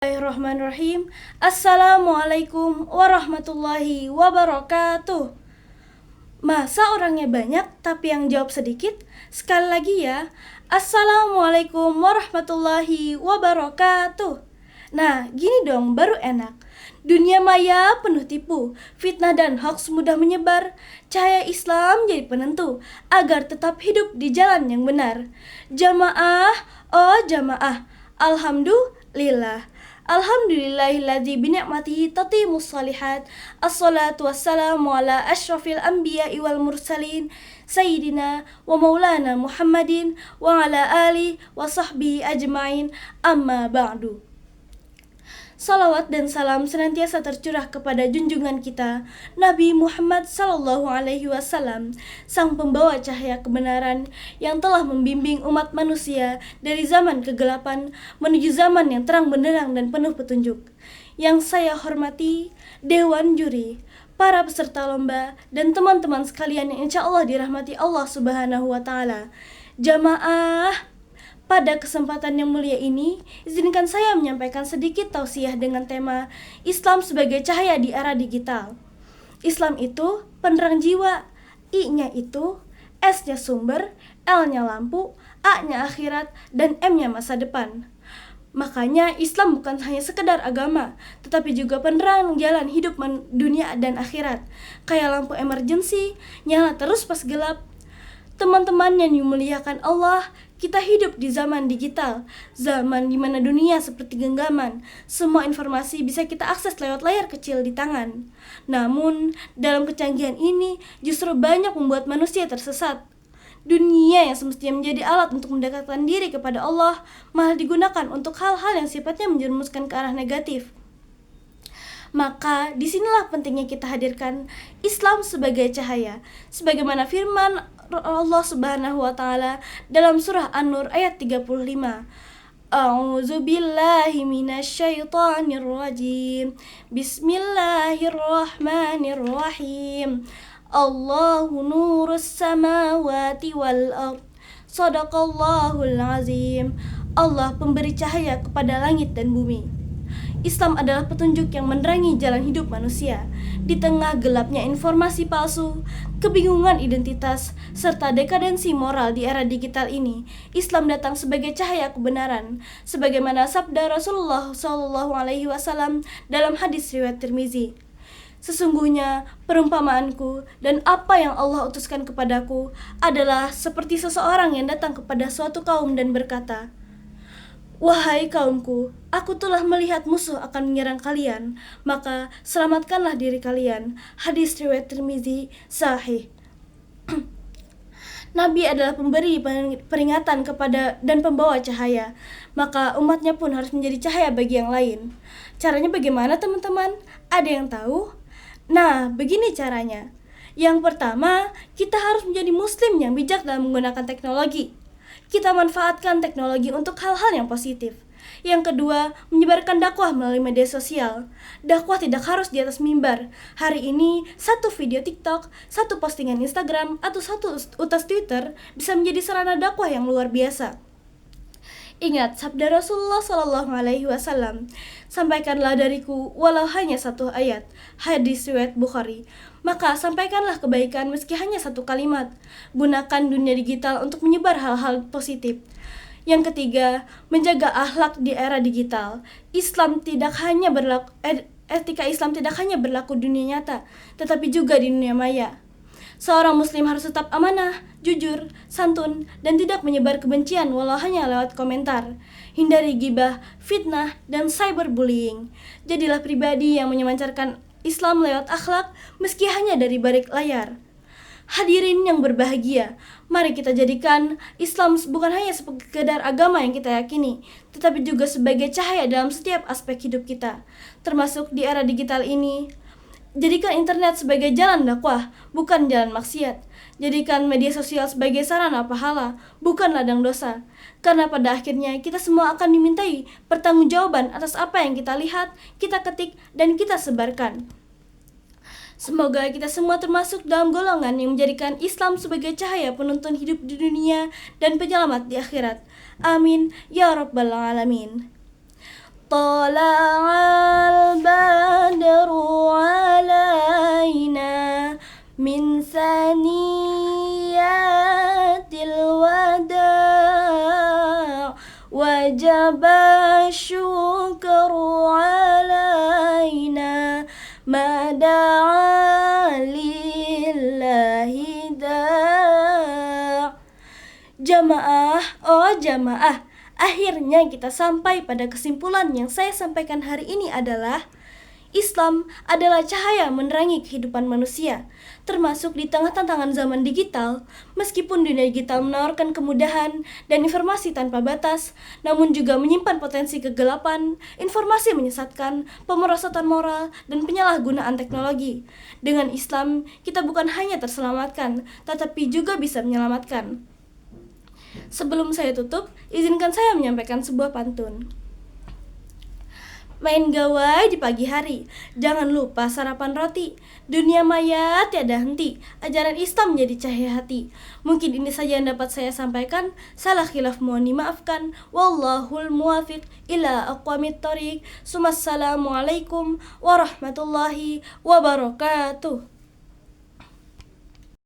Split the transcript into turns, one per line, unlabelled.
Bismillahirrahmanirrahim. Assalamualaikum warahmatullahi wabarakatuh. Masa orangnya banyak tapi yang jawab sedikit? Sekali lagi ya. Assalamualaikum warahmatullahi wabarakatuh. Nah, gini dong baru enak. Dunia maya penuh tipu, fitnah dan hoaks mudah menyebar. Cahaya Islam jadi penentu agar tetap hidup di jalan yang benar. Jamaah, oh jamaah, alhamdulillah. Alhamdulillahilladzi bini'matihi tatimmus shalihat. Assalatu wassalamu ala asyrafil anbiya'i wal mursalin Sayyidina wa maulana Muhammadin wa ala alihi wa sahbihi ajma'in. Amma ba'du. Salawat dan salam senantiasa tercurah kepada junjungan kita Nabi Muhammad sallallahu alaihi wasallam, sang pembawa cahaya kebenaran yang telah membimbing umat manusia dari zaman kegelapan menuju zaman yang terang benderang dan penuh petunjuk. Yang saya hormati Dewan Juri, para peserta lomba, dan teman-teman sekalian yang insya Allah dirahmati Allah Subhanahu wa Ta'ala. Jamaah, pada kesempatan yang mulia ini, izinkan saya menyampaikan sedikit tausiah dengan tema Islam sebagai cahaya di era digital. Islam itu penerang jiwa, I-nya itu, S-nya sumber, L-nya lampu, A-nya akhirat, dan M-nya masa depan. Makanya Islam bukan hanya sekedar agama, tetapi juga penerang jalan hidup dunia dan akhirat. Kayak lampu emergency, nyala terus pas gelap. Teman-teman yang dimuliakan Allah, kita hidup di zaman digital, zaman di mana dunia seperti genggaman. Semua informasi bisa kita akses lewat layar kecil di tangan. Namun, dalam kecanggihan ini justru banyak membuat manusia tersesat. Dunia yang semestinya menjadi alat untuk mendekatkan diri kepada Allah malah digunakan untuk hal-hal yang sifatnya menjerumuskan ke arah negatif. Maka disinilah pentingnya kita hadirkan Islam sebagai cahaya, sebagaimana firman Allah Subhanahu wa Ta'ala dalam surah An-Nur ayat 35. A'udzu billahi minasyaitonir rajim. Bismillahirrahmanirrahim. Allahu nurus samawati wal ard. Shadaqallahul azim. Allah pemberi cahaya kepada langit dan bumi. Islam adalah petunjuk yang menerangi jalan hidup manusia. Di tengah gelapnya informasi palsu, kebingungan identitas, serta dekadensi moral di era digital ini, Islam datang sebagai cahaya kebenaran, sebagaimana sabda Rasulullah SAW dalam hadis riwayat Tirmizi. Sesungguhnya perumpamaanku dan apa yang Allah utuskan kepadaku adalah seperti seseorang yang datang kepada suatu kaum dan berkata, "Wahai kaumku, aku telah melihat musuh akan menyerang kalian, maka selamatkanlah diri kalian." Hadis riwayat Tirmizi sahih. Nabi adalah pemberi peringatan kepada dan pembawa cahaya, maka umatnya pun harus menjadi cahaya bagi yang lain. Caranya bagaimana teman-teman? Ada yang tahu? Nah, begini caranya. Yang pertama, kita harus menjadi muslim yang bijak dalam menggunakan teknologi. Kita manfaatkan teknologi untuk hal-hal yang positif. Yang kedua, menyebarkan dakwah melalui media sosial. Dakwah tidak harus di atas mimbar. Hari ini, satu video TikTok, satu postingan Instagram, atau satu utas Twitter bisa menjadi sarana dakwah yang luar biasa. Ingat sabda Rasulullah SAW, "Sampaikanlah dariku walau hanya satu ayat." Hadis riwayat Bukhari. Maka sampaikanlah kebaikan meski hanya satu kalimat. Gunakan dunia digital untuk menyebar hal-hal positif. Yang ketiga, menjaga akhlak di era digital. Etika Islam tidak hanya berlaku di dunia nyata, tetapi juga di dunia maya. Seorang muslim harus tetap amanah, jujur, santun, dan tidak menyebar kebencian walau hanya lewat komentar. Hindari gibah, fitnah, dan cyberbullying. Jadilah pribadi yang menyemancarkan Islam lewat akhlak meski hanya dari balik layar. Hadirin yang berbahagia, mari kita jadikan Islam bukan hanya sekedar agama yang kita yakini, tetapi juga sebagai cahaya dalam setiap aspek hidup kita, termasuk di era digital ini. Jadikan internet sebagai jalan dakwah, bukan jalan maksiat. Jadikan media sosial sebagai sarana pahala, bukan ladang dosa. Karena pada akhirnya kita semua akan dimintai pertanggungjawaban atas apa yang kita lihat, kita ketik, dan kita sebarkan. Semoga kita semua termasuk dalam golongan yang menjadikan Islam sebagai cahaya penuntun hidup di dunia dan penyelamat di akhirat. Amin ya rabbal alamin. طلع البدر علينا من ثنيات الوداع وجب الشكر علينا ما دعا لله داع. Jamaah, oh jamaah, akhirnya kita sampai pada kesimpulan yang saya sampaikan hari ini adalah Islam adalah cahaya menerangi kehidupan manusia, termasuk di tengah tantangan zaman digital. Meskipun dunia digital menawarkan kemudahan dan informasi tanpa batas, namun juga menyimpan potensi kegelapan, informasi menyesatkan, pemerosatan moral, dan penyalahgunaan teknologi. Dengan Islam, kita bukan hanya terselamatkan, tetapi juga bisa menyelamatkan. Sebelum saya tutup, izinkan saya menyampaikan sebuah pantun. Main gawai di pagi hari, jangan lupa sarapan roti. Dunia maya tiada henti, ajaran Islam menjadi cahaya hati. Mungkin ini saja yang dapat saya sampaikan. Salah khilaf mohon dimaafkan. Wallahul muwafiq ila aqwamit thoriq. Assalamualaikum warahmatullahi wabarakatuh.